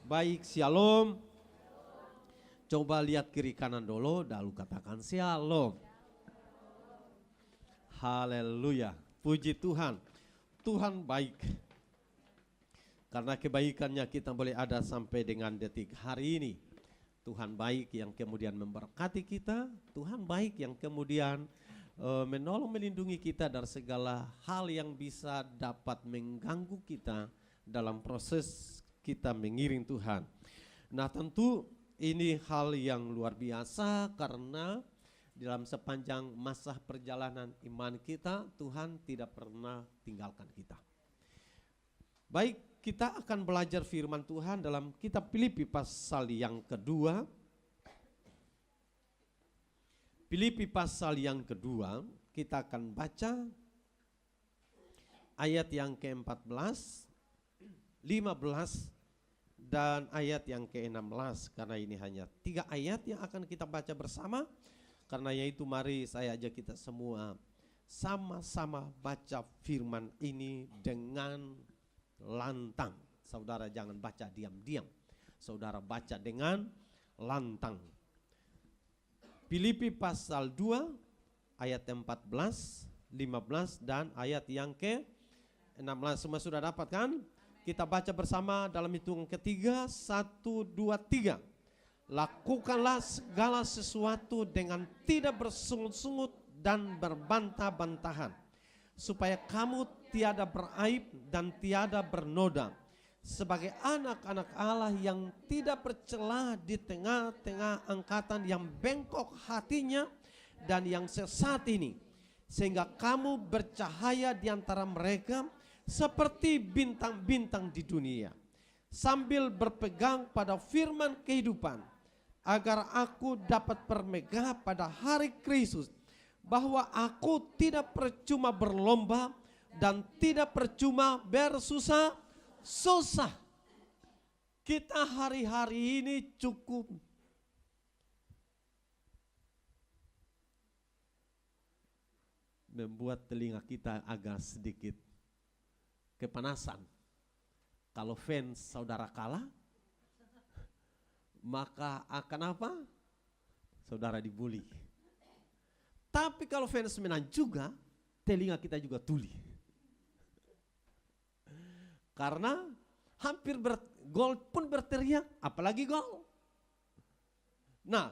Baik, shalom. Coba lihat kiri kanan dulu, lalu katakan shalom. Haleluya, puji Tuhan. Tuhan baik. Karena kebaikannya kita boleh ada sampai dengan detik hari ini. Tuhan baik yang kemudian memberkati kita. Tuhan baik yang kemudian menolong melindungi kita dari segala hal yang bisa dapat mengganggu kita dalam proses kita mengiring Tuhan. Nah, tentu ini hal yang luar biasa karena dalam sepanjang masa perjalanan iman kita, Tuhan tidak pernah tinggalkan kita. Baik, kita akan belajar firman Tuhan dalam kitab Filipi pasal yang kedua. Filipi pasal yang kedua, kita akan baca ayat yang ke-14, 15, dan ayat yang ke-16, karena ini hanya 3 ayat yang akan kita baca bersama. Karena yaitu mari saya ajak kita semua sama-sama baca firman ini dengan lantang. Saudara jangan baca diam-diam, saudara baca dengan lantang. Filipi pasal 2 ayat 14, 15 dan ayat yang ke-16. Semua sudah dapat kan? Kita baca bersama dalam hitungan ketiga, 1, 2, 3. Lakukanlah segala sesuatu dengan tidak bersungut-sungut dan berbantah-bantahan, supaya kamu tiada beraib dan tiada bernoda, sebagai anak-anak Allah yang tidak bercela di tengah-tengah angkatan yang bengkok hatinya dan yang sesat ini, sehingga kamu bercahaya di antara mereka seperti bintang-bintang di dunia, sambil berpegang pada firman kehidupan, agar aku dapat bermegah pada hari Kristus, bahwa aku tidak percuma berlomba dan tidak percuma bersusah-susah. Kita hari-hari ini cukup membuat telinga kita agak sedikit kepanasan. Kalau fans saudara kalah, maka akan apa? Saudara dibully. Tapi kalau fans menang juga, telinga kita juga tuli. Karena hampir gol pun berteriak, apalagi gol. Nah,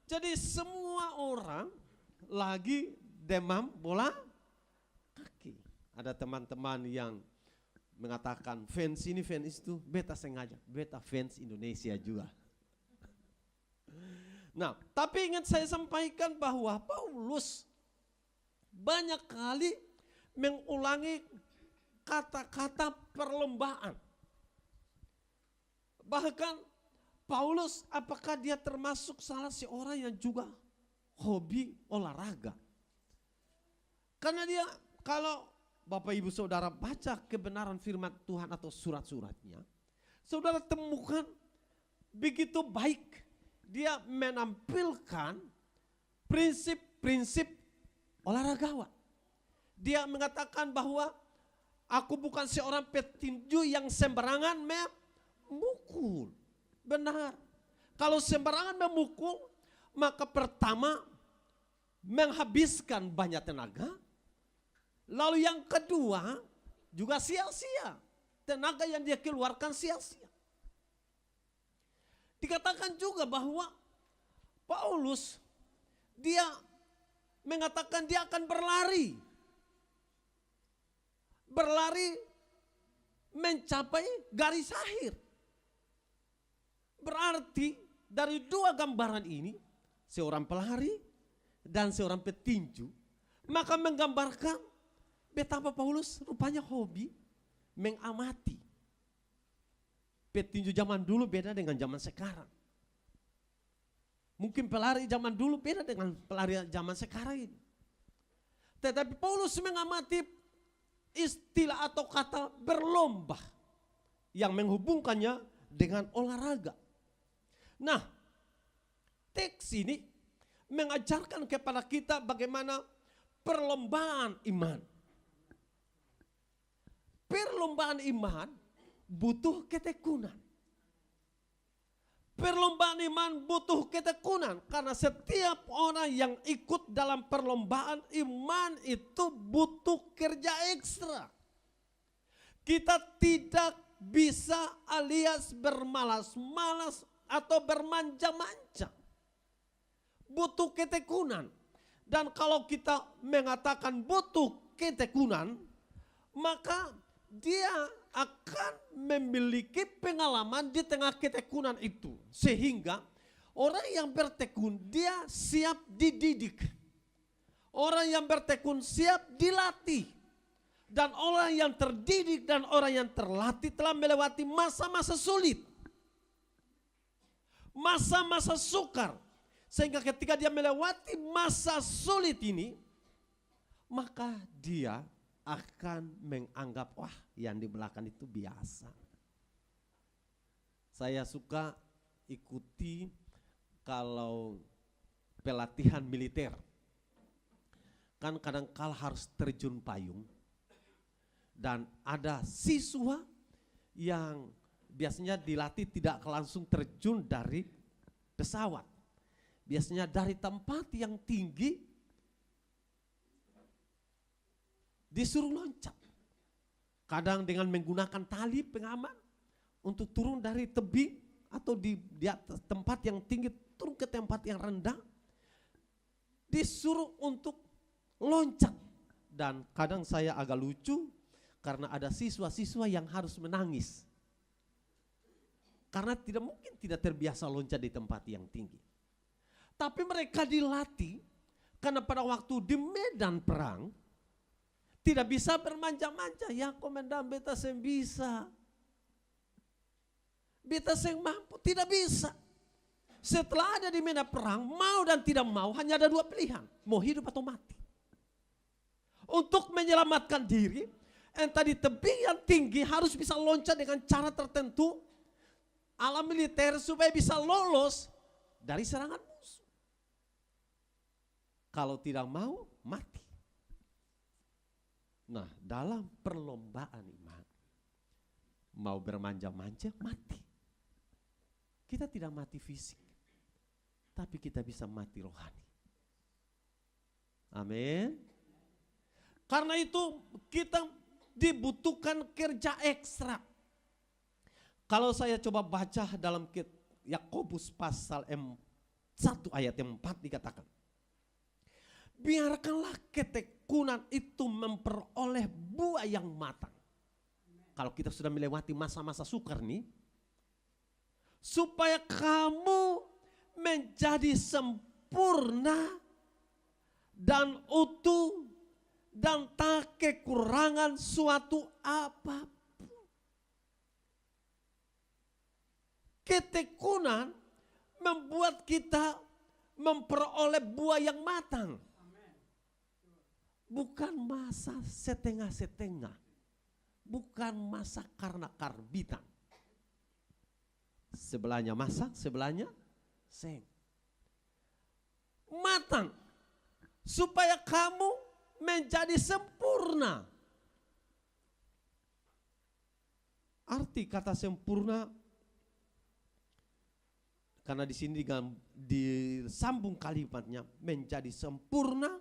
jadi semua orang lagi demam bola kaki. Ada teman-teman yang mengatakan fans ini fans itu, beta sengaja, beta fans Indonesia juga. Nah, tapi ingin saya sampaikan bahwa Paulus banyak kali mengulangi kata-kata perlombaan. Bahkan Paulus apakah dia termasuk salah seorang yang juga hobi olahraga? Karena dia kalau Bapak Ibu Saudara baca kebenaran firman Tuhan atau surat-suratnya, saudara temukan begitu baik dia menampilkan prinsip-prinsip olahragawan. Dia mengatakan bahwa aku bukan seorang petinju yang sembarangan memukul. Benar. Kalau sembarangan memukul, maka pertama menghabiskan banyak tenaga. Lalu yang kedua juga sia-sia. Tenaga yang dia keluarkan sia-sia. Dikatakan juga bahwa Paulus dia mengatakan dia akan berlari. Berlari mencapai garis akhir. Berarti dari dua gambaran ini, seorang pelari dan seorang petinju, maka menggambarkan betapa Paulus rupanya hobi mengamati. Petinju zaman dulu beda dengan zaman sekarang. Mungkin pelari zaman dulu beda dengan pelari zaman sekarang ini. Tetapi Paulus mengamati istilah atau kata berlomba yang menghubungkannya dengan olahraga. Nah, teks ini mengajarkan kepada kita bagaimana perlombaan iman. Perlombaan iman butuh ketekunan. Perlombaan iman butuh ketekunan, karena setiap orang yang ikut dalam perlombaan iman itu butuh kerja ekstra. Kita tidak bisa alias bermalas-malas atau bermanja-manja. Butuh ketekunan. Dan kalau kita mengatakan butuh ketekunan, maka dia akan memiliki pengalaman di tengah ketekunan itu. Sehingga orang yang bertekun dia siap dididik. Orang yang bertekun siap dilatih. Dan orang yang terdidik dan orang yang terlatih telah melewati masa-masa sulit. Masa-masa sukar. Sehingga ketika dia melewati masa sulit ini, maka dia akan menganggap, wah yang di belakang itu biasa. Saya suka ikuti kalau pelatihan militer. Kan kadang-kala harus terjun payung. Dan ada siswa yang biasanya dilatih tidak langsung terjun dari pesawat. Biasanya dari tempat yang tinggi disuruh loncat. Kadang dengan menggunakan tali pengaman untuk turun dari tebing atau di atas tempat yang tinggi turun ke tempat yang rendah. Disuruh untuk loncat. Dan kadang saya agak lucu karena ada siswa-siswa yang harus menangis. Karena tidak mungkin tidak terbiasa loncat di tempat yang tinggi. Tapi mereka dilatih karena pada waktu di medan perang tidak bisa bermanja-manja. Ya komandan beta seng bisa. Beta seng mampu, tidak bisa. Setelah ada di medan perang, mau dan tidak mau hanya ada dua pilihan. Mau hidup atau mati. Untuk menyelamatkan diri, entah di tebing yang tinggi harus bisa loncat dengan cara tertentu. Ala militer supaya bisa lolos dari serangan musuh. Kalau tidak mau, mati. Nah, dalam perlombaan iman, mau bermanja-manja, mati. Kita tidak mati fisik, tapi kita bisa mati rohani. Amin. Karena itu kita dibutuhkan kerja ekstra. Kalau saya coba baca dalam Yakobus pasal 1 ayat 4 dikatakan, biarkanlah ketekunan itu memperoleh buah yang matang. Kalau kita sudah melewati masa-masa sukar nih, supaya kamu menjadi sempurna dan utuh dan tak kekurangan suatu apapun. Ketekunan membuat kita memperoleh buah yang matang. Bukan masa setengah-setengah. Bukan masa karena karbitan. Sebelahnya masak, sebelahnya seng. Matang. Supaya kamu menjadi sempurna. Arti kata sempurna, karena di sini disambung kalimatnya, menjadi sempurna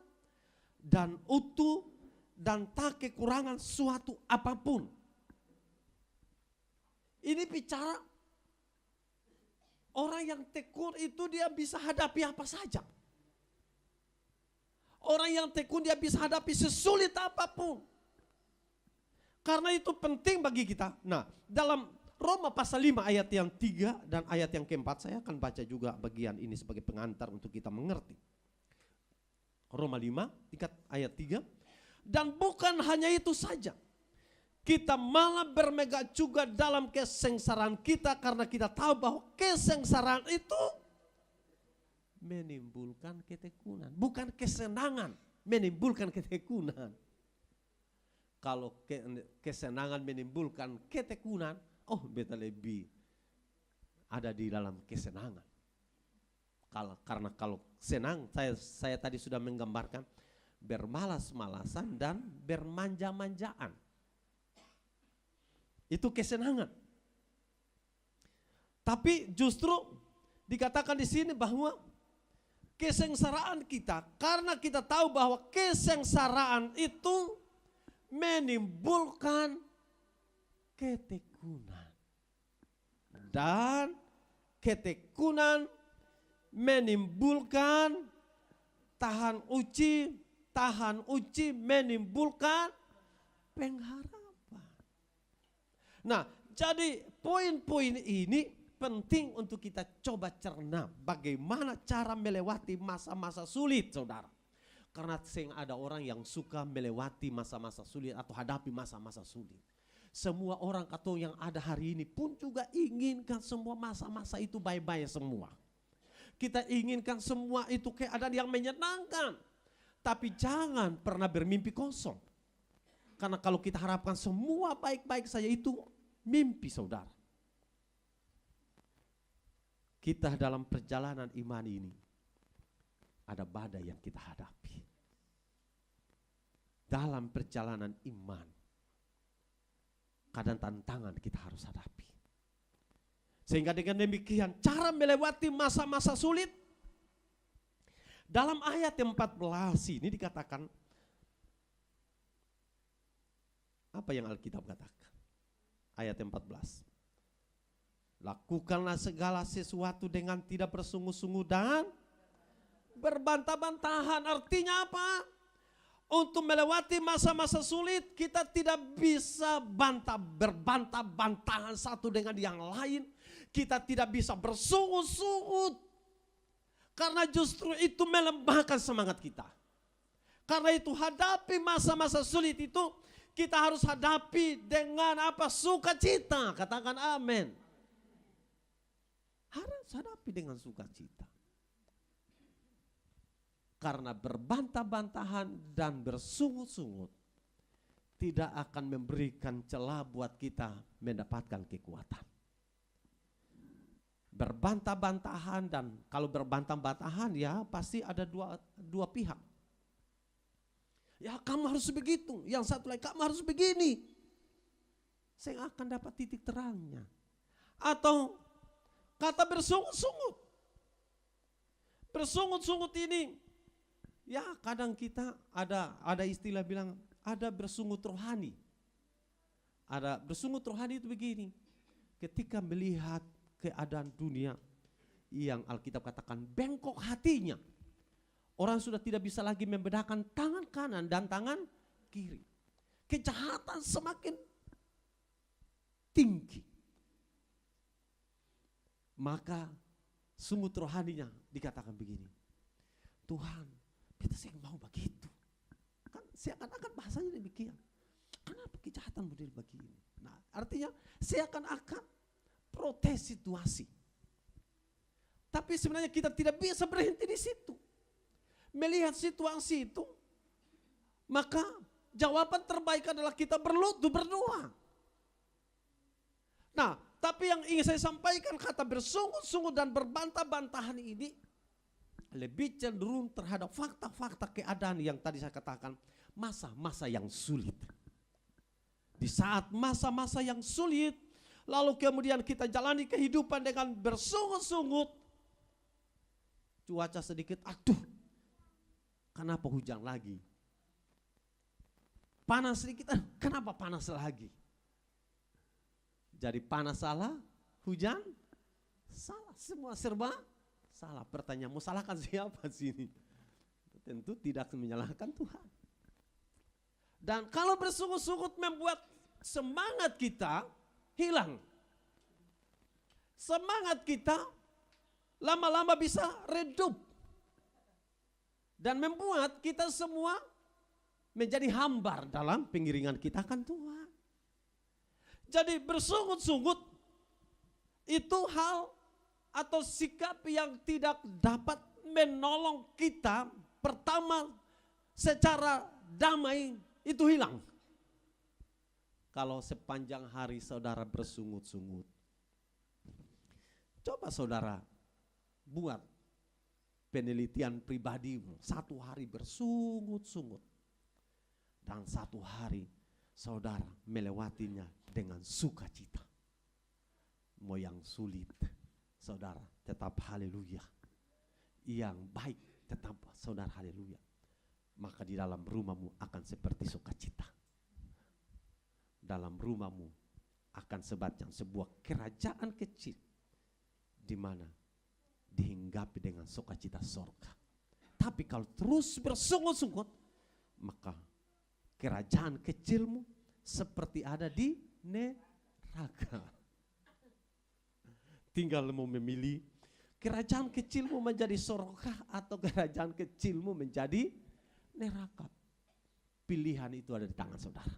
dan utuh dan tak kekurangan suatu apapun. Ini bicara orang yang tekun itu dia bisa hadapi apa saja. Orang yang tekun dia bisa hadapi sesulit apapun. Karena itu penting bagi kita. Nah, dalam Roma pasal 5 ayat yang 3 dan ayat yang keempat, saya akan baca juga bagian ini sebagai pengantar untuk kita mengerti. Roma 5 ayat 3. Dan bukan hanya itu saja. Kita malah bermegah juga dalam kesengsaraan kita karena kita tahu bahwa kesengsaraan itu menimbulkan ketekunan. Bukan kesenangan, menimbulkan ketekunan. Kalau kesenangan menimbulkan ketekunan, oh beta lebih ada di dalam kesenangan. Karena kalau senang, saya tadi sudah menggambarkan bermalas-malasan dan bermanja-manjaan. Itu kesenangan. Tapi justru Dikatakan di sini bahwa kesengsaraan kita, karena kita tahu bahwa kesengsaraan itu menimbulkan ketekunan. Dan ketekunan menimbulkan tahan uji menimbulkan pengharapan. Nah, jadi poin-poin ini penting untuk kita coba cerna bagaimana cara melewati masa-masa sulit, saudara. Karena ada orang yang suka melewati masa-masa sulit atau hadapi masa-masa sulit. Semua orang atau yang ada hari ini pun juga inginkan semua masa-masa itu baik-baik semua. Kita inginkan semua itu keadaan yang menyenangkan. Tapi jangan pernah bermimpi kosong. Karena kalau kita harapkan semua baik-baik saja itu mimpi, saudara. Kita dalam perjalanan iman ini ada badai yang kita hadapi. Dalam perjalanan iman, kadang tantangan kita harus hadapi. Sehingga dengan demikian cara melewati masa-masa sulit. Dalam ayat 14 ini dikatakan, apa yang Alkitab katakan? Ayat 14. Lakukanlah segala sesuatu dengan tidak bersungguh-sungguh dan berbantah-bantahan. Artinya apa? Untuk melewati masa-masa sulit kita tidak bisa berbantah-bantahan satu dengan yang lain. Kita tidak bisa bersungut-sungut. Karena justru itu melemahkan semangat kita. Karena itu hadapi masa-masa sulit itu kita harus hadapi dengan apa? Sukacita. Katakan amin. Harus hadapi dengan sukacita. Karena berbantah-bantahan dan bersungut-sungut tidak akan memberikan celah buat kita mendapatkan kekuatan. Berbantah-bantahan, dan kalau berbantah-bantahan ya pasti ada dua pihak. Ya kamu harus begitu, yang satu lagi kamu harus begini. Saya akan dapat titik terangnya. Atau kata bersungut-sungut. Bersungut-sungut ini ya kadang kita ada istilah bilang ada bersungut rohani. Ada bersungut rohani itu begini. Ketika melihat keadaan dunia yang Alkitab katakan bengkok hatinya. Orang sudah tidak bisa lagi membedakan tangan kanan dan tangan kiri. Kejahatan semakin tinggi. Maka sungut rohaninya dikatakan begini. Tuhan, kita sih mau begitu. Kan seakan-akan bahasanya demikian. Kenapa kejahatan model begini? Nah, artinya seakan-akan protes situasi. Tapi sebenarnya kita tidak bisa berhenti di situ. Melihat situasi itu, maka jawaban terbaik adalah kita berlutut berdoa. Nah, tapi yang ingin saya sampaikan kata bersungut-sungut dan berbantah-bantahan ini lebih cenderung terhadap fakta-fakta keadaan yang tadi saya katakan, masa-masa yang sulit. Di saat masa-masa yang sulit, lalu kemudian kita jalani kehidupan dengan bersungut-sungut, cuaca sedikit, aduh, kenapa hujan lagi? Panas sedikit, kenapa panas lagi? Jadi panas salah, hujan salah, semua serba salah. Pertanyaan, mau salahkan siapa sini? Tentu tidak menyalahkan Tuhan. Dan kalau bersungut-sungut membuat semangat kita hilang. Semangat kita lama-lama bisa redup. Dan membuat kita semua menjadi hambar dalam pengiringan kita akan Tuhan. Jadi bersungut-sungut itu hal atau sikap yang tidak dapat menolong kita pertama secara damai itu hilang. Kalau sepanjang hari saudara bersungut-sungut, coba saudara buat penelitian pribadi, satu hari bersungut-sungut dan satu hari saudara melewatinya dengan sukacita. Mau yang sulit, saudara tetap haleluya. Yang baik tetap saudara haleluya. Maka di dalam rumahmu akan seperti sukacita. Dalam rumahmu akan sebuah kerajaan kecil di mana dihinggapi dengan sukacita sorga. Tapi kalau terus bersungut-sungut, maka kerajaan kecilmu seperti ada di neraka. Tinggal mau memilih kerajaan kecilmu menjadi sorga atau kerajaan kecilmu menjadi neraka. Pilihan itu ada di tangan saudara.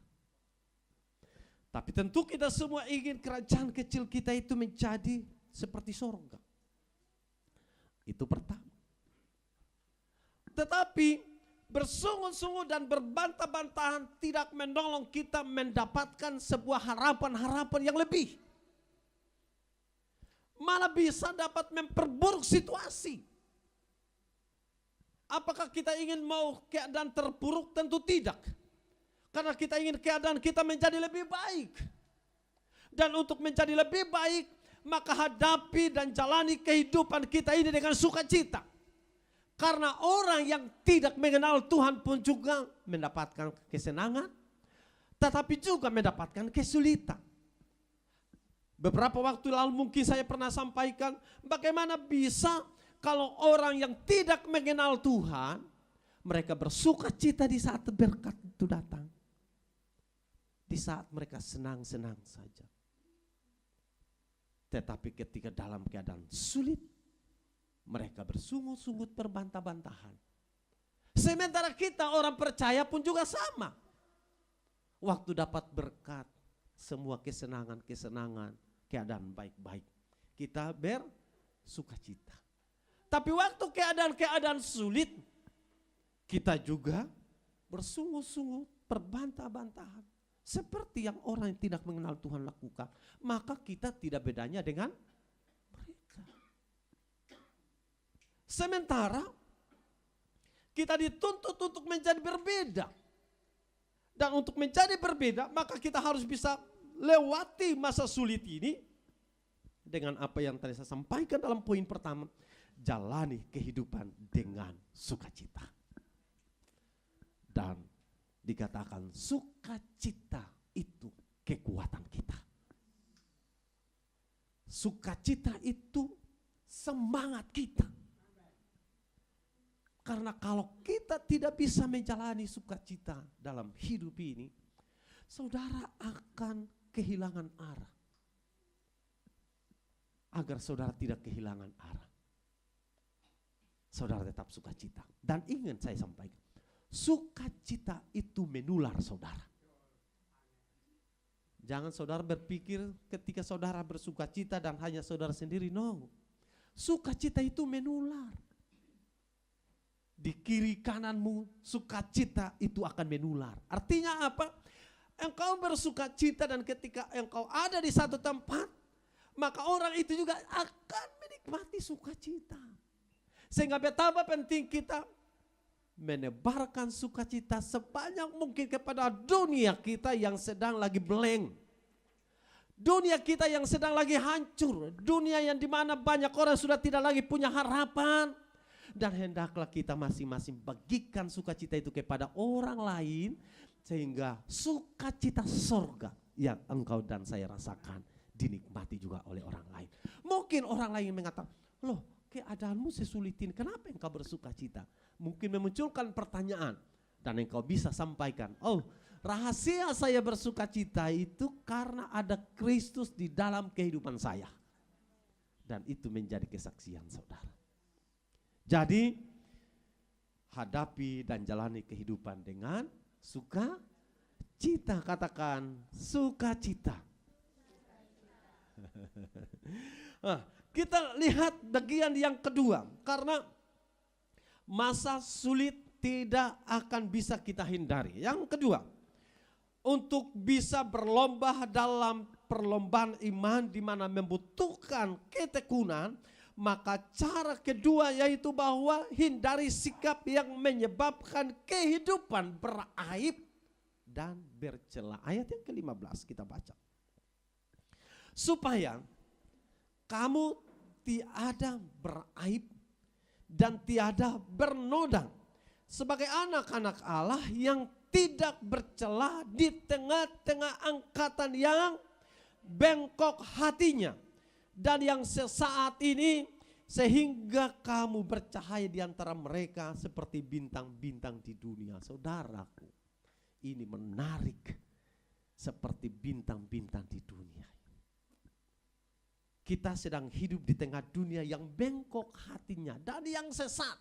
Tapi tentu kita semua ingin kerajaan kecil kita itu menjadi seperti sorga. Itu pertama. Tetapi bersungut-sungut dan berbantah-bantahan tidak menolong kita mendapatkan sebuah harapan-harapan yang lebih. Malah bisa dapat memperburuk situasi. Apakah kita ingin mau keadaan terpuruk? Tentu tidak. Karena kita ingin keadaan kita menjadi lebih baik. Dan untuk menjadi lebih baik, maka hadapi dan jalani kehidupan kita ini dengan sukacita. Karena orang yang tidak mengenal Tuhan pun juga mendapatkan kesenangan, tetapi juga mendapatkan kesulitan. Beberapa waktu lalu mungkin saya pernah sampaikan bagaimana bisa kalau orang yang tidak mengenal Tuhan, mereka bersukacita di saat berkat itu datang. Di saat mereka senang-senang saja. Tetapi ketika dalam keadaan sulit, mereka bersungut-sungut berbantah-bantahan. Sementara kita orang percaya pun juga sama. Waktu dapat berkat, semua kesenangan-kesenangan, keadaan baik-baik, kita bersukacita. Tapi waktu keadaan-keadaan sulit, kita juga bersungut-sungut, berbantah-bantahan. Seperti yang orang yang tidak mengenal Tuhan lakukan. Maka kita tidak bedanya dengan mereka. Sementara kita dituntut untuk menjadi berbeda. Dan untuk menjadi berbeda maka kita harus bisa lewati masa sulit ini. Dengan apa yang tadi saya sampaikan dalam poin pertama. Jalani kehidupan dengan sukacita. Dan dikatakan sukacita itu kekuatan kita. Sukacita itu semangat kita. Karena kalau kita tidak bisa menjalani sukacita dalam hidup ini, saudara akan kehilangan arah. Agar saudara tidak kehilangan arah, saudara tetap sukacita. Dan ingin saya sampaikan, sukacita itu menular saudara. Jangan saudara berpikir ketika saudara bersukacita dan hanya saudara sendiri, no. Sukacita itu menular. Di kiri kananmu sukacita itu akan menular. Artinya apa? Engkau bersukacita dan ketika engkau ada di satu tempat, maka orang itu juga akan menikmati sukacita. Sehingga betapa penting kita menebarkan sukacita sebanyak mungkin kepada dunia kita yang sedang lagi blank. Dunia kita yang sedang lagi hancur. Dunia yang dimana banyak orang sudah tidak lagi punya harapan. Dan hendaklah kita masing-masing bagikan sukacita itu kepada orang lain. Sehingga sukacita sorga yang engkau dan saya rasakan dinikmati juga oleh orang lain. Mungkin orang lain mengatakan, loh keadaanmu sesulit ini, kenapa engkau bersukacita? Mungkin memunculkan pertanyaan dan engkau bisa sampaikan, oh rahasia saya bersukacita itu karena ada Kristus di dalam kehidupan saya. Dan itu menjadi kesaksian saudara. Jadi hadapi dan jalani kehidupan dengan sukacita. Katakan sukacita. Nah, kita lihat bagian yang kedua, karena masa sulit tidak akan bisa kita hindari. Yang kedua, untuk bisa berlomba dalam perlombaan iman di mana membutuhkan ketekunan, maka cara kedua yaitu bahwa hindari sikap yang menyebabkan kehidupan beraib dan bercela. Ayat yang ke-15 kita baca. Supaya kamu tiada beraib dan tiada bernoda, sebagai anak-anak Allah yang tidak bercela di tengah-tengah angkatan yang bengkok hatinya dan yang sesaat ini, sehingga kamu bercahaya di antara mereka seperti bintang-bintang di dunia. Saudaraku, ini menarik, seperti bintang-bintang di dunia. Kita sedang hidup di tengah dunia yang bengkok hatinya dan yang sesat.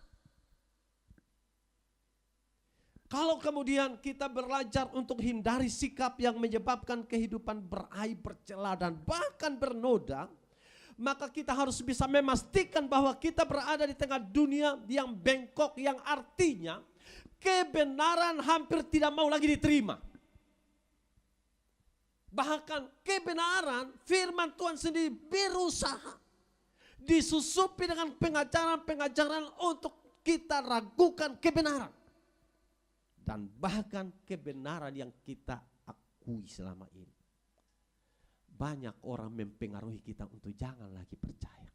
Kalau kemudian kita belajar untuk hindari sikap yang menyebabkan kehidupan beraib, bercela dan bahkan bernoda, maka kita harus bisa memastikan bahwa kita berada di tengah dunia yang bengkok, yang artinya kebenaran hampir tidak mau lagi diterima. Bahkan kebenaran firman Tuhan sendiri berusaha disusupi dengan pengajaran-pengajaran untuk kita ragukan kebenaran. Dan bahkan kebenaran yang kita akui selama ini. Banyak orang mempengaruhi kita untuk jangan lagi percaya.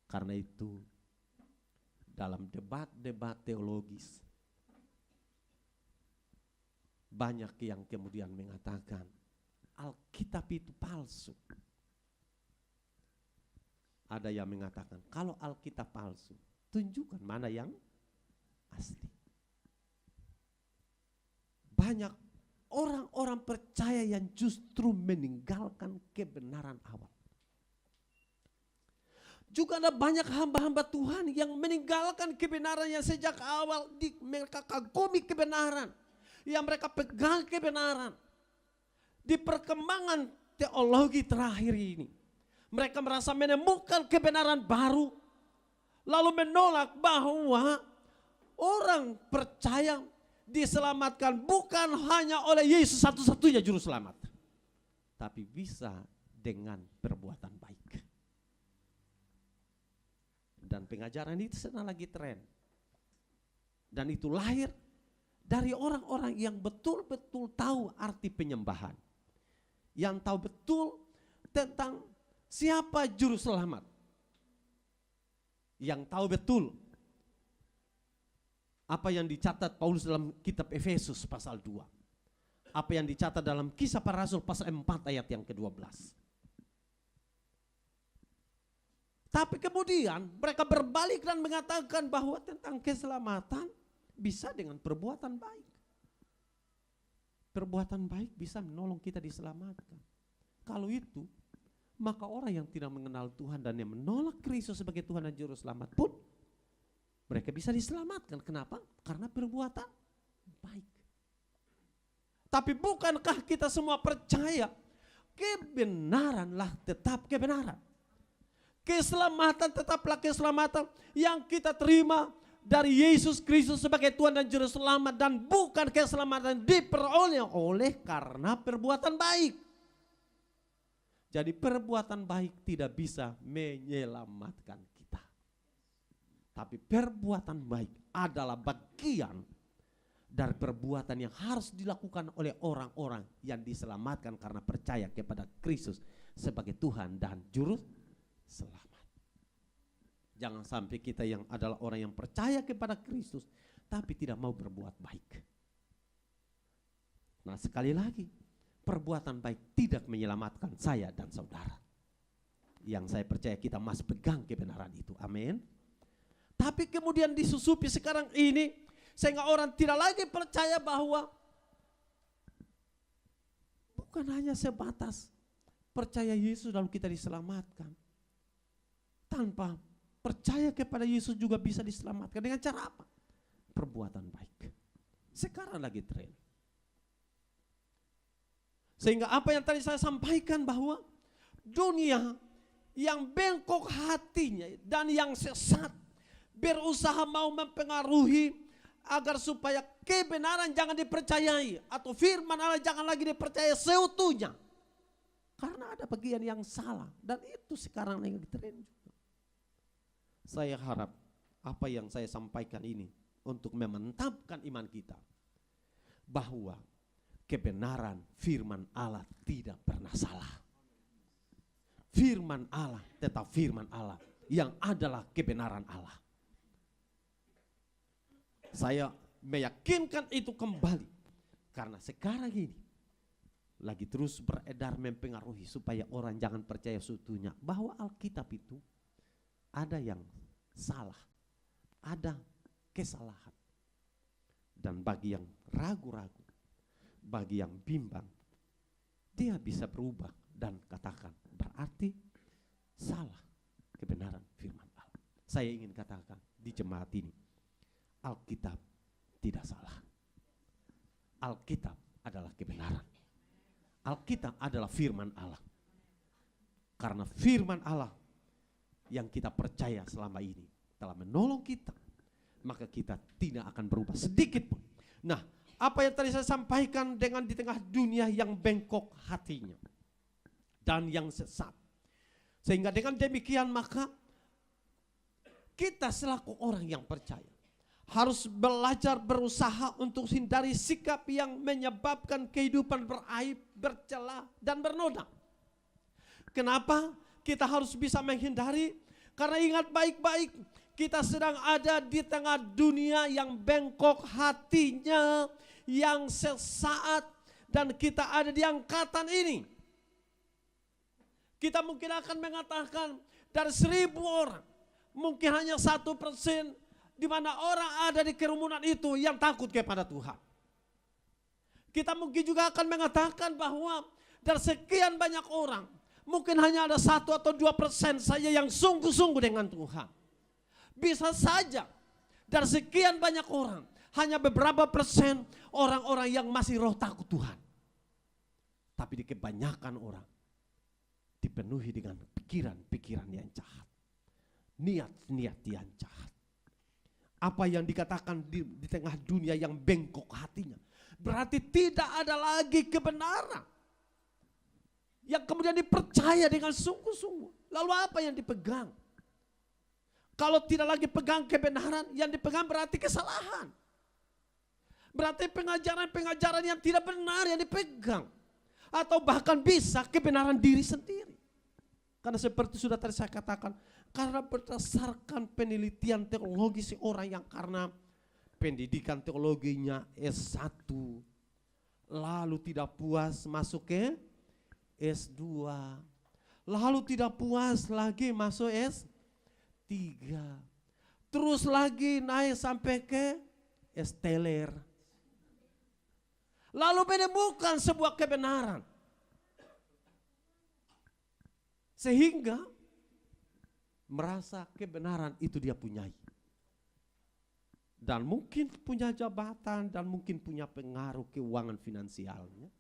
Karena itu dalam debat-debat teologis, banyak yang kemudian mengatakan Alkitab itu palsu. Ada yang mengatakan kalau Alkitab palsu, tunjukkan mana yang asli. Banyak orang-orang percaya yang justru meninggalkan kebenaran awal. Juga ada banyak hamba-hamba Tuhan yang meninggalkan kebenaran yang sejak awal mereka kagumi kebenaran. Yang mereka pegang kebenaran. Di perkembangan teologi terakhir ini, mereka merasa menemukan kebenaran baru, lalu menolak bahwa orang percaya diselamatkan bukan hanya oleh Yesus satu-satunya juru selamat, tapi bisa dengan perbuatan baik. Dan pengajaran itu sedang lagi tren. Dan itu lahir dari orang-orang yang betul-betul tahu arti penyembahan. Yang tahu betul tentang siapa juru selamat. Yang tahu betul apa yang dicatat Paulus dalam kitab Efesus pasal 2. Apa yang dicatat dalam Kisah Para Rasul pasal 4 ayat yang ke-12. Tapi kemudian mereka berbalik dan mengatakan bahwa tentang keselamatan bisa dengan perbuatan baik. Perbuatan baik bisa menolong kita diselamatkan. Kalau itu, maka orang yang tidak mengenal Tuhan dan yang menolak Kristus sebagai Tuhan dan Juru Selamat pun, mereka bisa diselamatkan. Kenapa? Karena perbuatan baik. Tapi bukankah kita semua percaya kebenaranlah tetap kebenaran. Keselamatan tetaplah keselamatan yang kita terima dari Yesus Kristus sebagai Tuhan dan Juru Selamat, dan bukan keselamatan diperoleh oleh karena perbuatan baik. Jadi perbuatan baik tidak bisa menyelamatkan kita. Tapi perbuatan baik adalah bagian dari perbuatan yang harus dilakukan oleh orang-orang yang diselamatkan karena percaya kepada Kristus sebagai Tuhan dan Juru Selamat. Jangan sampai kita yang adalah orang yang percaya kepada Kristus tapi tidak mau berbuat baik. Nah, sekali lagi, perbuatan baik tidak menyelamatkan saya dan saudara. Yang saya percaya kita masih pegang kebenaran itu. Amin. Tapi kemudian disusupi sekarang ini sehingga orang tidak lagi percaya bahwa bukan hanya sebatas percaya Yesus lalu kita diselamatkan. Tanpa percaya kepada Yesus juga bisa diselamatkan. Dengan cara apa? Perbuatan baik. Sekarang lagi tren. Sehingga apa yang tadi saya sampaikan bahwa dunia yang bengkok hatinya dan yang sesat berusaha mau mempengaruhi agar supaya kebenaran jangan dipercayai atau firman Allah jangan lagi dipercaya seutuhnya. Karena ada bagian yang salah dan itu sekarang lagi tren juga. Saya harap apa yang saya sampaikan ini untuk memantapkan iman kita bahwa kebenaran firman Allah tidak pernah salah. firman Allah tetap firman Allah yang adalah kebenaran Allah. Saya meyakinkan itu kembali karena sekarang ini lagi terus beredar mempengaruhi supaya orang jangan percaya seutuhnya bahwa Alkitab itu ada yang salah, ada kesalahan. Dan bagi yang ragu-ragu, bagi yang bimbang, dia bisa berubah dan katakan berarti salah kebenaran firman Allah. Saya ingin katakan di jemaat ini, Alkitab tidak salah. Alkitab adalah kebenaran. Alkitab adalah firman Allah. Karena firman Allah yang kita percaya selama ini telah menolong kita, maka kita tidak akan berubah sedikit pun. Nah, apa yang tadi saya sampaikan dengan di tengah dunia yang bengkok hatinya dan yang sesat. Sehingga dengan demikian maka kita selaku orang yang percaya harus belajar berusaha untuk hindari sikap yang menyebabkan kehidupan beraib, bercela, dan bernoda. Kenapa kita harus bisa menghindari? Karena ingat baik-baik, kita sedang ada di tengah dunia yang bengkok hatinya, yang sesaat, dan kita ada di angkatan ini. Kita mungkin akan mengatakan dari 1.000 orang, mungkin hanya 1% di mana orang ada di kerumunan itu yang takut kepada Tuhan. Kita mungkin juga akan mengatakan bahwa dari sekian banyak orang, mungkin hanya ada 1 atau 2% saja yang sungguh-sungguh dengan Tuhan. Bisa saja dari sekian banyak orang, hanya beberapa persen orang-orang yang masih roh takut Tuhan. Tapi di kebanyakan orang dipenuhi dengan pikiran-pikiran yang jahat, niat-niat yang jahat. Apa yang dikatakan di tengah dunia yang bengkok hatinya, berarti tidak ada lagi kebenaran yang kemudian dipercaya dengan sungguh-sungguh. Lalu apa yang dipegang? Kalau tidak lagi pegang kebenaran, yang dipegang berarti kesalahan. Berarti pengajaran-pengajaran yang tidak benar yang dipegang. Atau bahkan bisa kebenaran diri sendiri. Karena seperti sudah tadi saya katakan, karena berdasarkan penelitian teologi seorang yang karena pendidikan teologinya S1, lalu tidak puas masuk ke S2, lalu tidak puas lagi masuk S3, terus lagi naik sampai ke S-teler, lalu menemukan sebuah kebenaran, sehingga merasa kebenaran itu dia punyai. Dan mungkin punya jabatan dan mungkin punya pengaruh keuangan finansialnya.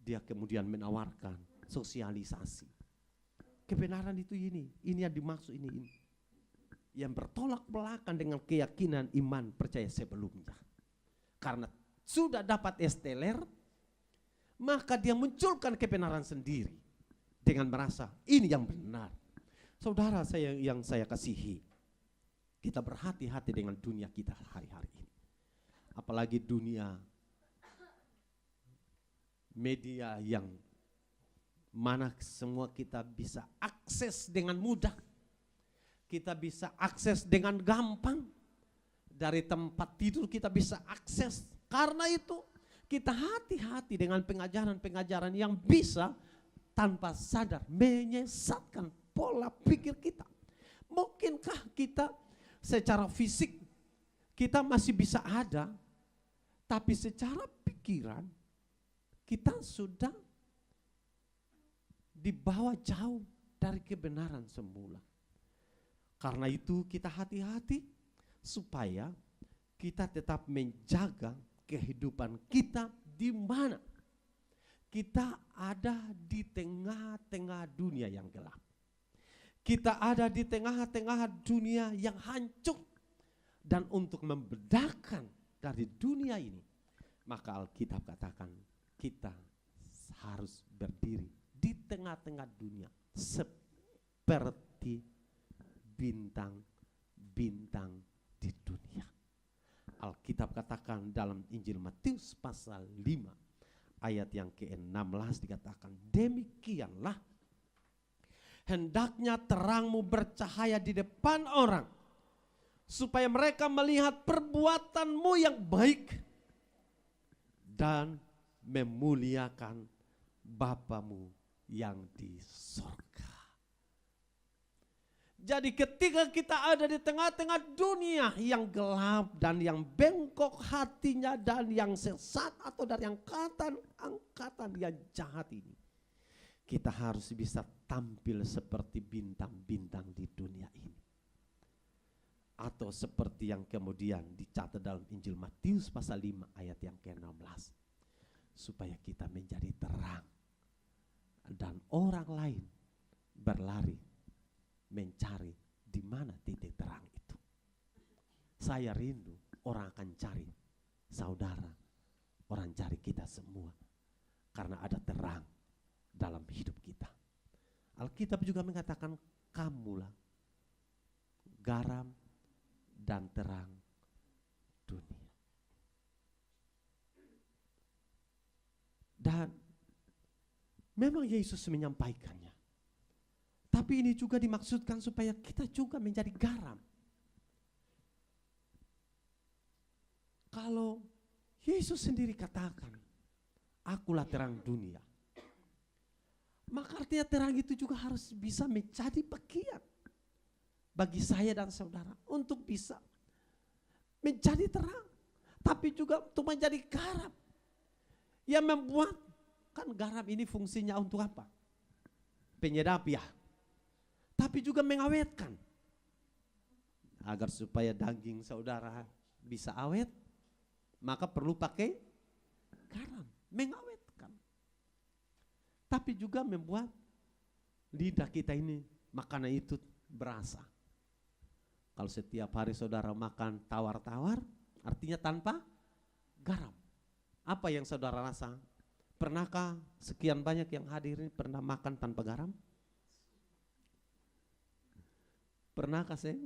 Dia kemudian menawarkan sosialisasi. Kebenaran itu ini yang dimaksud ini. Yang bertolak belakang dengan keyakinan iman percaya sebelumnya. Karena sudah dapat S-teler, maka dia munculkan kebenaran sendiri dengan merasa ini yang benar. Saudara saya yang saya kasihi, kita berhati-hati dengan dunia kita hari-hari ini. Apalagi dunia media yang mana semua kita bisa akses dengan mudah. Kita bisa akses dengan gampang. Dari tempat tidur kita bisa akses. Karena itu kita hati-hati dengan pengajaran-pengajaran yang bisa tanpa sadar menyesatkan pola pikir kita. Mungkinkah kita secara fisik kita masih bisa ada, tapi secara pikiran kita sudah dibawa jauh dari kebenaran semula. Karena itu kita hati-hati supaya kita tetap menjaga kehidupan kita di mana kita ada di tengah-tengah dunia yang gelap. Kita ada di tengah-tengah dunia yang hancur. Dan untuk membedakan dari dunia ini, maka Alkitab katakan kita harus berdiri di tengah-tengah dunia seperti bintang-bintang di dunia. Alkitab katakan dalam Injil Matius pasal 5 ayat yang ke-16 dikatakan demikianlah hendaknya terangmu bercahaya di depan orang, supaya mereka melihat perbuatanmu yang baik dan memuliakan Bapamu yang di sorga. Jadi ketika kita ada di tengah-tengah dunia yang gelap dan yang bengkok hatinya dan yang sesat atau dari angkatan yang jahat ini, kita harus bisa tampil seperti bintang-bintang di dunia ini. Atau seperti yang kemudian dicatat dalam Injil Matius pasal 5 ayat yang ke-16. Supaya kita menjadi terang dan orang lain berlari mencari di mana titik terang itu. Saya rindu orang akan cari saudara, orang cari kita semua, karena ada terang dalam hidup kita. Alkitab juga mengatakan kamulah garam dan terang dunia. Dan memang Yesus menyampaikannya. Tapi ini juga dimaksudkan supaya kita juga menjadi garam. Kalau Yesus sendiri katakan, akulah terang dunia, maka artinya terang itu juga harus bisa menjadi bagian bagi saya dan saudara untuk bisa menjadi terang, tapi juga untuk menjadi garam yang membuat, kan garam ini fungsinya untuk apa? Penyedap ya, tapi juga mengawetkan. Agar supaya daging saudara bisa awet, maka perlu pakai garam, mengawetkan. Tapi juga membuat lidah kita ini makanan itu berasa. Kalau setiap hari saudara makan tawar-tawar, artinya tanpa garam. Apa yang saudara rasa? Pernahkah sekian banyak yang hadir ini pernah makan tanpa garam? Pernahkah saya?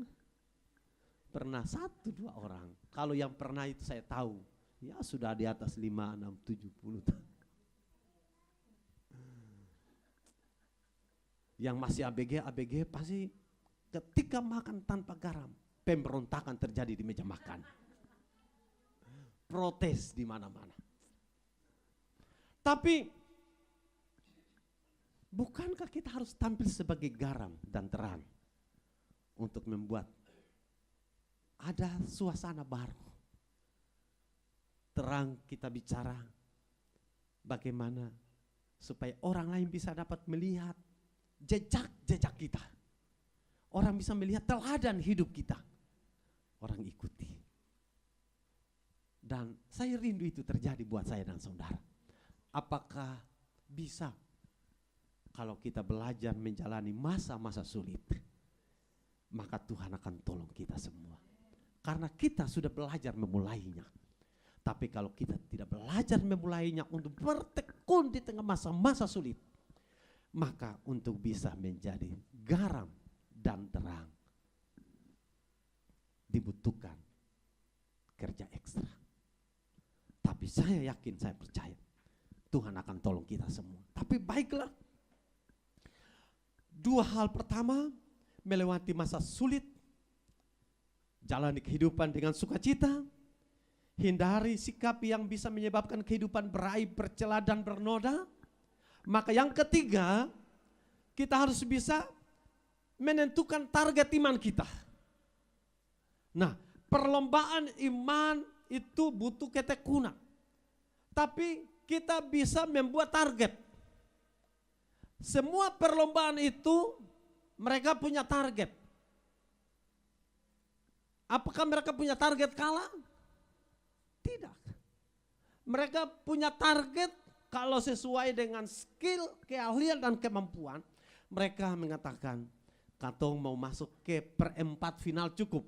Pernah 1-2 orang. Kalau yang pernah itu saya tahu, ya sudah di atas 5, 6, 70 tahun. Yang masih ABG pasti ketika makan tanpa garam, pemberontakan terjadi di meja makan. Protes di mana-mana. Tapi bukankah kita harus tampil sebagai garam dan terang untuk membuat ada suasana baru. Terang kita bicara bagaimana supaya orang lain bisa dapat melihat jejak-jejak kita. Orang bisa melihat teladan hidup kita. Orang ikuti. Dan saya rindu itu terjadi buat saya dan saudara. Apakah bisa kalau kita belajar menjalani masa-masa sulit, maka Tuhan akan tolong kita semua. Karena kita sudah belajar memulainya. Tapi kalau kita tidak belajar memulainya untuk bertekun di tengah masa-masa sulit, maka untuk bisa menjadi garam dan terang dibutuhkan kerja ekstra. Tapi saya yakin, saya percaya Tuhan akan tolong kita semua. Tapi baiklah, 2 hal. Pertama, melewati masa sulit, jalani kehidupan dengan sukacita, hindari sikap yang bisa menyebabkan kehidupan beraib, bercela dan bernoda. Maka yang ketiga, kita harus bisa menentukan target iman kita. Nah, perlombaan iman itu butuh ketekunan. Tapi kita bisa membuat target. Semua perlombaan itu mereka punya target. Apakah mereka punya target kalah? Tidak. Mereka punya target kalau sesuai dengan skill, keahlian dan kemampuan. Mereka mengatakan, katong mau masuk ke perempat final cukup.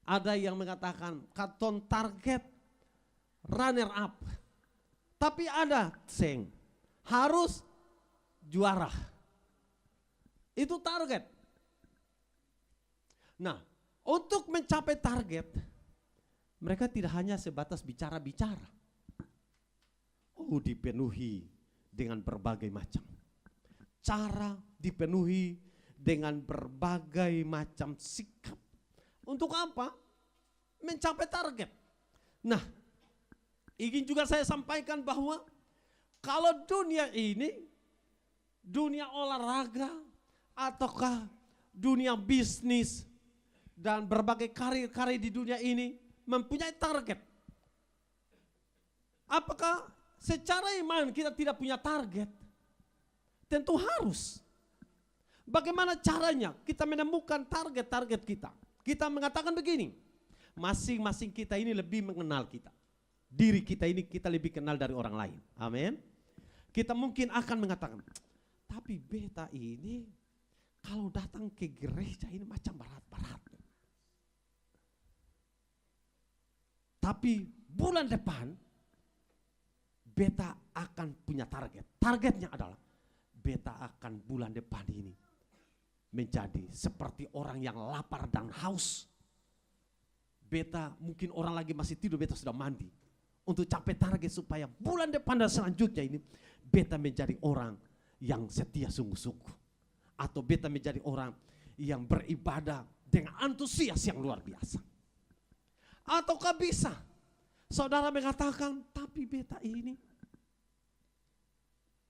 Ada yang mengatakan, katong target runner up. Tapi ada harus juara. Itu target. Nah, untuk mencapai target, mereka tidak hanya sebatas bicara-bicara. Oh, dipenuhi dengan berbagai macam cara dipenuhi dengan berbagai macam sikap. Untuk apa? Mencapai target. Nah, ingin juga saya sampaikan bahwa kalau dunia ini, dunia olahraga, ataukah dunia bisnis, dan berbagai karir-karir di dunia ini mempunyai target. Apakah secara iman kita tidak punya target? Tentu harus. Bagaimana caranya kita menemukan target-target kita? Kita mengatakan begini, masing-masing kita ini lebih mengenal kita. Diri kita ini kita lebih kenal dari orang lain. Amin. Kita mungkin akan mengatakan, tapi beta ini kalau datang ke gereja ini macam berat-berat. Tapi bulan depan beta akan punya target. Targetnya adalah beta akan bulan depan ini menjadi seperti orang yang lapar dan haus. Beta mungkin orang lagi masih tidur, beta sudah mandi. Untuk capai target supaya bulan depan dan selanjutnya ini beta menjadi orang yang setia sungguh-sungguh. Atau beta menjadi orang yang beribadah dengan antusias yang luar biasa. Ataukah bisa saudara mengatakan, tapi beta ini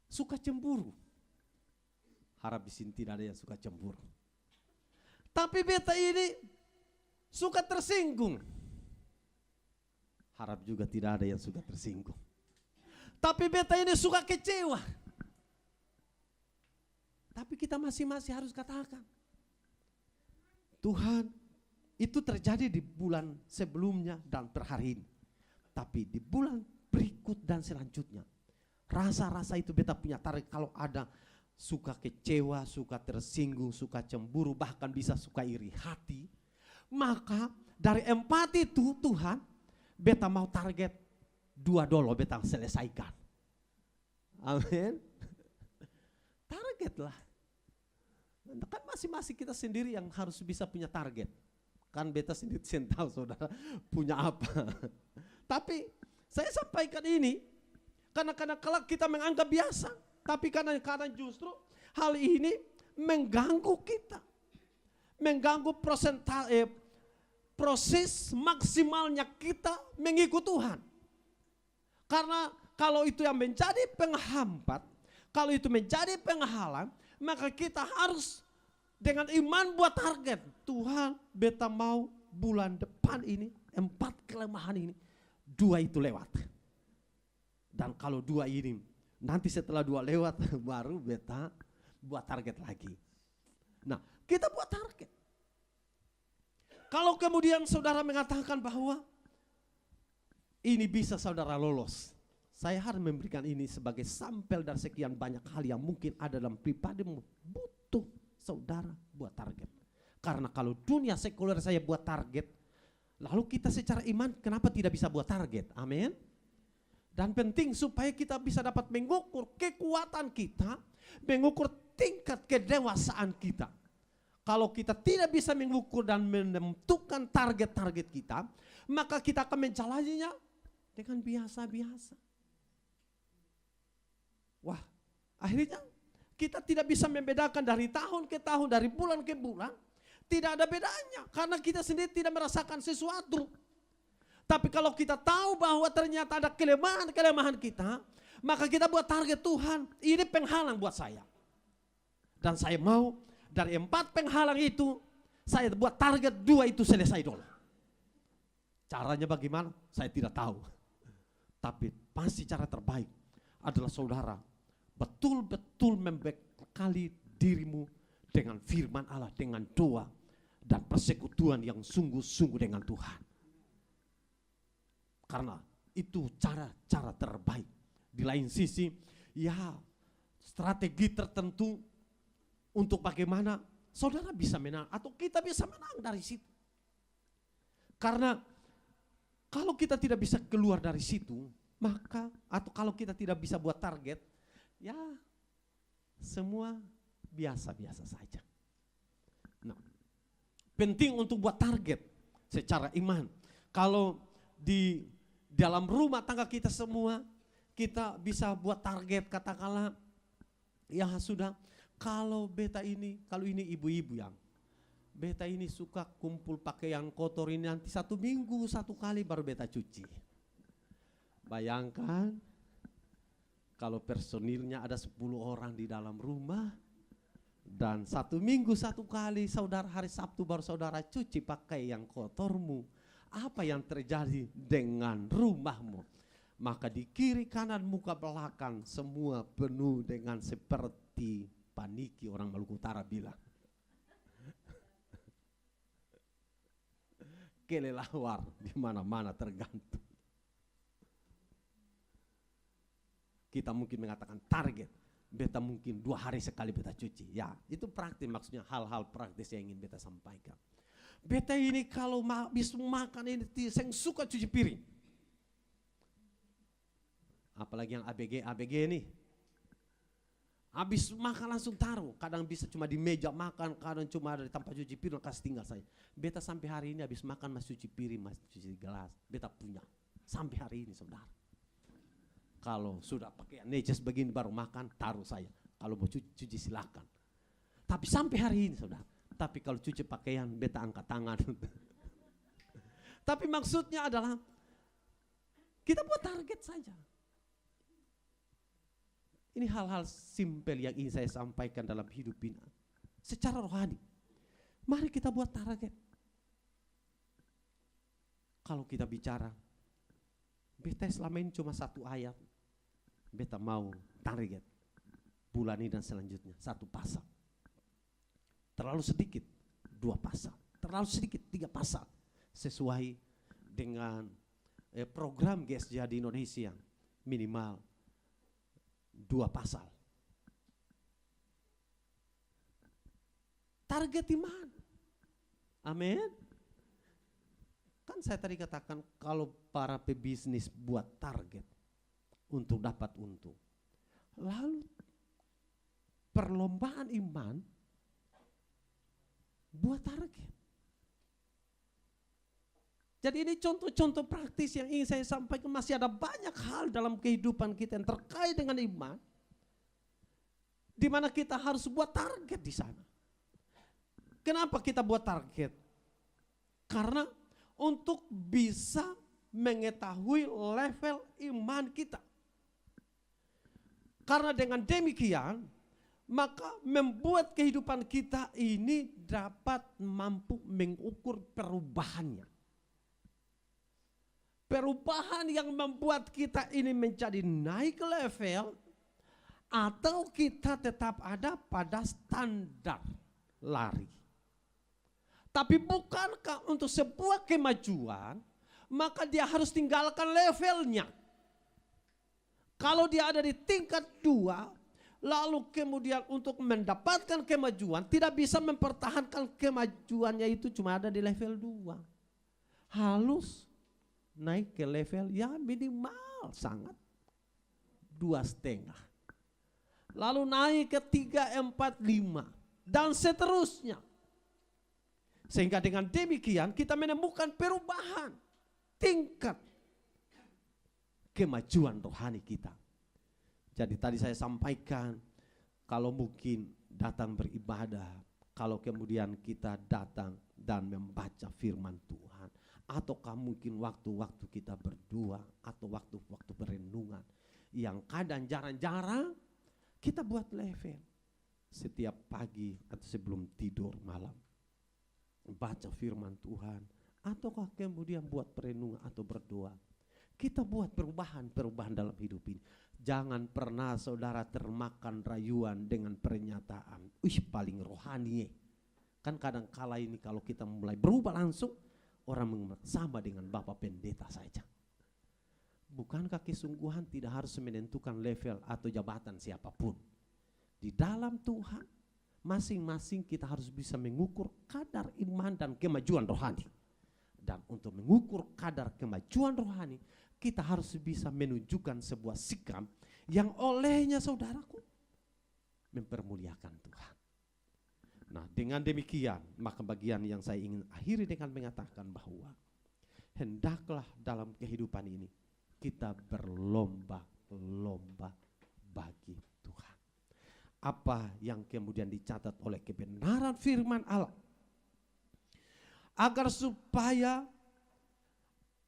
suka cemburu. Harap di sini tidak ada yang suka cemburu. Tapi beta ini suka tersinggung. Harap juga tidak ada yang suka tersinggung. Tapi beta ini suka kecewa. Tapi kita masing-masing harus katakan, Tuhan, itu terjadi di bulan sebelumnya dan terhari ini. Tapi di bulan berikut dan selanjutnya, rasa-rasa itu beta punya tarik. Kalau ada suka kecewa, suka tersinggung, suka cemburu, bahkan bisa suka iri hati, maka dari 4 itu Tuhan, beta mau target 2 dolo beta selesaikan. Amin. Target lah. Kan masing-masing kita sendiri yang harus bisa punya target. Kan beta sendiri tahu saudara punya apa. Tapi saya sampaikan ini karena kalau kita menganggap biasa, tapi karena justru hal ini mengganggu kita, mengganggu proses maksimalnya kita mengikut Tuhan. Karena kalau itu yang menjadi penghambat, kalau itu menjadi penghalang, maka kita harus dengan iman buat target. Tuhan, beta mau bulan depan ini 4 kelemahan ini 2 itu lewat. Dan kalau 2 ini nanti setelah 2 lewat baru beta buat target lagi. Nah, kita buat target. Kalau kemudian saudara mengatakan bahwa ini bisa saudara lolos, saya harus memberikan ini sebagai sampel dari sekian banyak hal yang mungkin ada dalam pribadimu. Butuh saudara buat target. Karena kalau dunia sekuler saya buat target, lalu kita secara iman kenapa tidak bisa buat target? Amin. Dan penting supaya kita bisa dapat mengukur kekuatan kita, mengukur tingkat kedewasaan kita. Kalau kita tidak bisa mengukur dan menentukan target-target kita, maka kita akan menjalaninya dengan biasa-biasa. Wah, akhirnya kita tidak bisa membedakan dari tahun ke tahun, dari bulan ke bulan. Tidak ada bedanya karena kita sendiri tidak merasakan sesuatu. Tapi kalau kita tahu bahwa ternyata ada kelemahan-kelemahan kita, maka kita buat target Tuhan, ini penghalang buat saya. Dan saya mau dari 4 penghalang itu, saya buat target 2 itu selesai dulu. Caranya bagaimana? Saya tidak tahu. Tapi pasti cara terbaik adalah saudara betul-betul membekali dirimu dengan firman Allah, dengan doa dan persekutuan yang sungguh-sungguh dengan Tuhan. Karena itu cara-cara terbaik. Di lain sisi, ya strategi tertentu untuk bagaimana saudara bisa menang atau kita bisa menang dari situ. Karena kalau kita tidak bisa keluar dari situ, maka atau kalau kita tidak bisa buat target, ya semua biasa-biasa saja. Nah, penting untuk buat target secara iman. Kalau di dalam rumah tangga kita semua, kita bisa buat target katakanlah ya sudah Kalau ini ibu-ibu yang beta ini suka kumpul pakaian kotor ini, nanti 1 minggu 1 kali baru beta cuci. Bayangkan kalau personilnya ada 10 orang di dalam rumah, dan 1 minggu 1 kali saudara hari Sabtu baru saudara cuci pakaian kotormu. Apa yang terjadi dengan rumahmu? Maka di kiri kanan muka belakang semua penuh dengan seperti paniki, orang Maluku Utara bilang. Kelelawar di mana-mana tergantung. Kita mungkin mengatakan target, beta mungkin 2 hari sekali beta cuci. Ya, itu praktis, maksudnya hal-hal praktis yang ingin beta sampaikan. Beta ini kalau habis makan ini saya suka cuci piring. Apalagi yang ABG ini. Habis makan langsung taruh. Kadang bisa cuma di meja makan, kadang cuma ada di tempat cuci piring, kasih tinggal saya. Beta sampai hari ini habis makan masih cuci piring, masih cuci gelas. Beta punya. Sampai hari ini saudara. Kalau sudah pakai neces begini baru makan, taruh saya. Kalau mau cuci silakan. Tapi sampai hari ini saudara. Tapi kalau cuci pakaian, beta angkat tangan. Tapi maksudnya adalah kita buat target saja. Ini hal-hal simpel yang ingin saya sampaikan dalam hidup ini. Secara rohani, mari kita buat target. Kalau kita bicara, beta selama ini cuma 1 ayat. Beta mau target bulan ini dan selanjutnya 1 pasal. Terlalu sedikit 2 pasal. Terlalu sedikit 3 pasal. Sesuai dengan program GSJ di Indonesia, minimal 2 pasal. Target iman. Amin. Kan saya tadi katakan kalau para pebisnis buat target untuk dapat untung. Lalu perlombaan iman buat target. Jadi ini contoh-contoh praktis yang ingin saya sampaikan. Masih ada banyak hal dalam kehidupan kita yang terkait dengan iman, di mana kita harus buat target di sana. Kenapa kita buat target? Karena untuk bisa mengetahui level iman kita. Karena dengan demikian, maka membuat kehidupan kita ini dapat mampu mengukur perubahannya. Perubahan yang membuat kita ini menjadi naik level, atau kita tetap ada pada standar lari. Tapi bukankah untuk sebuah kemajuan, maka dia harus tinggalkan levelnya. Kalau dia ada di tingkat 2, lalu kemudian untuk mendapatkan kemajuan, tidak bisa mempertahankan kemajuannya itu cuma ada di level 2. Halus naik ke level ya minimal sangat 2,5. Lalu naik ke 3, 4, 5 dan seterusnya. Sehingga dengan demikian kita menemukan perubahan tingkat kemajuan rohani kita. Jadi tadi saya sampaikan, kalau mungkin datang beribadah, kalau kemudian kita datang dan membaca firman Tuhan, ataukah mungkin waktu-waktu kita berdua, atau waktu-waktu berenungan, yang kadang jarang-jarang kita buat level setiap pagi atau sebelum tidur malam. Baca firman Tuhan, ataukah kemudian buat perenungan atau berdoa. Kita buat perubahan-perubahan dalam hidup ini. Jangan pernah saudara termakan rayuan dengan pernyataan, paling rohani. Kan kadang kala ini kalau kita mulai berubah langsung, orang menganggap sama dengan Bapak Pendeta saja. Bukankah kesungguhan tidak harus menentukan level atau jabatan siapapun? Di dalam Tuhan, masing-masing kita harus bisa mengukur kadar iman dan kemajuan rohani. Dan untuk mengukur kadar kemajuan rohani, kita harus bisa menunjukkan sebuah sikap yang olehnya saudaraku mempermuliakan Tuhan. Nah, dengan demikian, maka bagian yang saya ingin akhiri dengan mengatakan bahwa hendaklah dalam kehidupan ini kita berlomba-lomba bagi Tuhan. apa yang kemudian dicatat oleh kebenaran firman Allah. Agar supaya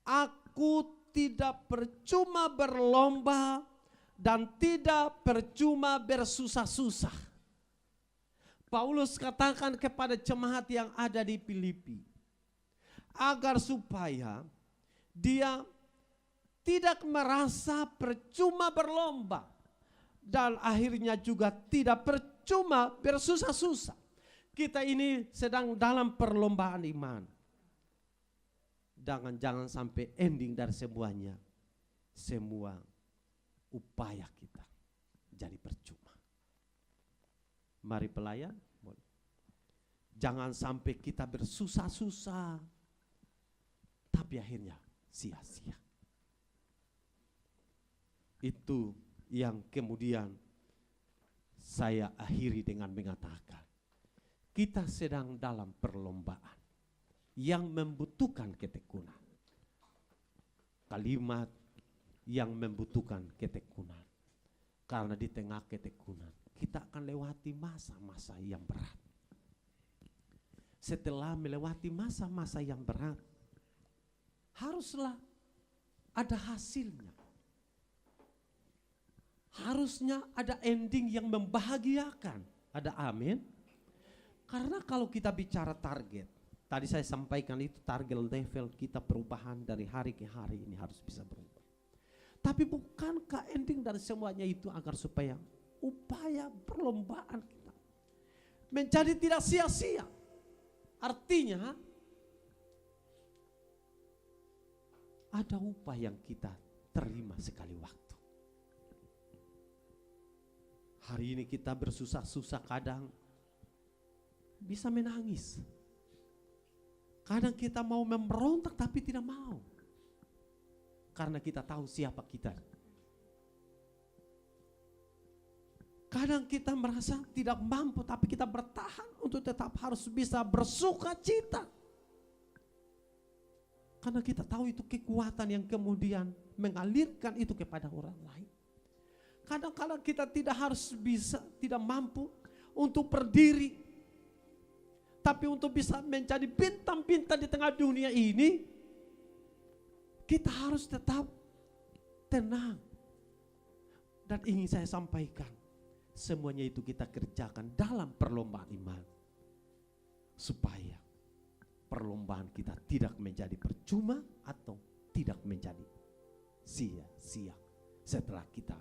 aku tidak percuma berlomba dan tidak percuma bersusah-susah. Paulus katakan kepada jemaat yang ada di Filipi, agar supaya dia tidak merasa percuma berlomba dan akhirnya juga tidak percuma bersusah-susah. Kita ini sedang dalam perlombaan iman. Jangan sampai ending dari semuanya, semua upaya kita jadi percuma. Mari pelayan, jangan sampai kita bersusah-susah, tapi akhirnya sia-sia. Itu yang kemudian saya akhiri dengan mengatakan, kita sedang dalam perlombaan yang membutuhkan ketekunan. Kalimat yang membutuhkan ketekunan. Karena di tengah ketekunan, kita akan lewati masa-masa yang berat. Setelah melewati masa-masa yang berat, haruslah ada hasilnya. Harusnya ada ending yang membahagiakan. Ada amin? Karena kalau kita bicara target, tadi saya sampaikan itu target level kita perubahan dari hari ke hari ini harus bisa berubah. Tapi bukankah ending dari semuanya itu agar supaya upaya perlombaan kita menjadi tidak sia-sia? Artinya ada upah yang kita terima sekali waktu. Hari ini kita bersusah-susah, kadang bisa menangis. Kadang kita mau memberontak tapi tidak mau. Karena kita tahu siapa kita. Kadang kita merasa tidak mampu tapi kita bertahan untuk tetap harus bisa bersuka cita. Karena kita tahu itu kekuatan yang kemudian mengalirkan itu kepada orang lain. Kadang-kadang kita tidak harus bisa, tidak mampu untuk berdiri. Tapi untuk bisa menjadi bintang-bintang di tengah dunia ini, kita harus tetap tenang. Dan ingin saya sampaikan, semuanya itu kita kerjakan dalam perlombaan iman. Supaya perlombaan kita tidak menjadi percuma atau tidak menjadi sia-sia setelah kita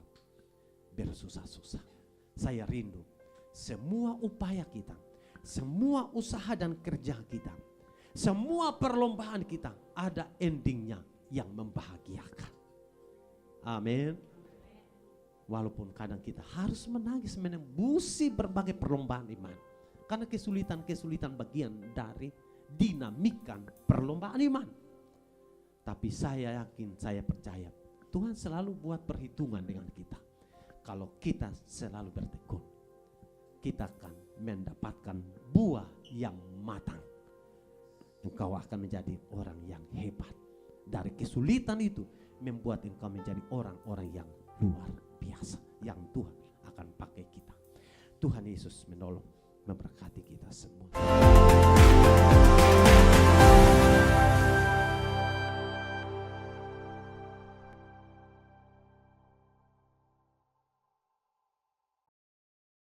bersusah-susah. Saya rindu semua upaya kita, semua usaha dan kerja kita, semua perlombaan kita ada endingnya yang membahagiakan. Amin. Walaupun kadang kita harus menangis menembusi berbagai perlombaan iman. Karena kesulitan-kesulitan bagian dari dinamika perlombaan iman. Tapi saya yakin, saya percaya Tuhan selalu buat perhitungan dengan kita. Kalau kita selalu bertekun, kita akan mendapatkan buah yang matang. Engkau akan menjadi orang yang hebat. Dari kesulitan itu membuat engkau menjadi orang-orang yang luar biasa, yang Tuhan akan pakai kita. Tuhan Yesus menolong, memberkati kita semua.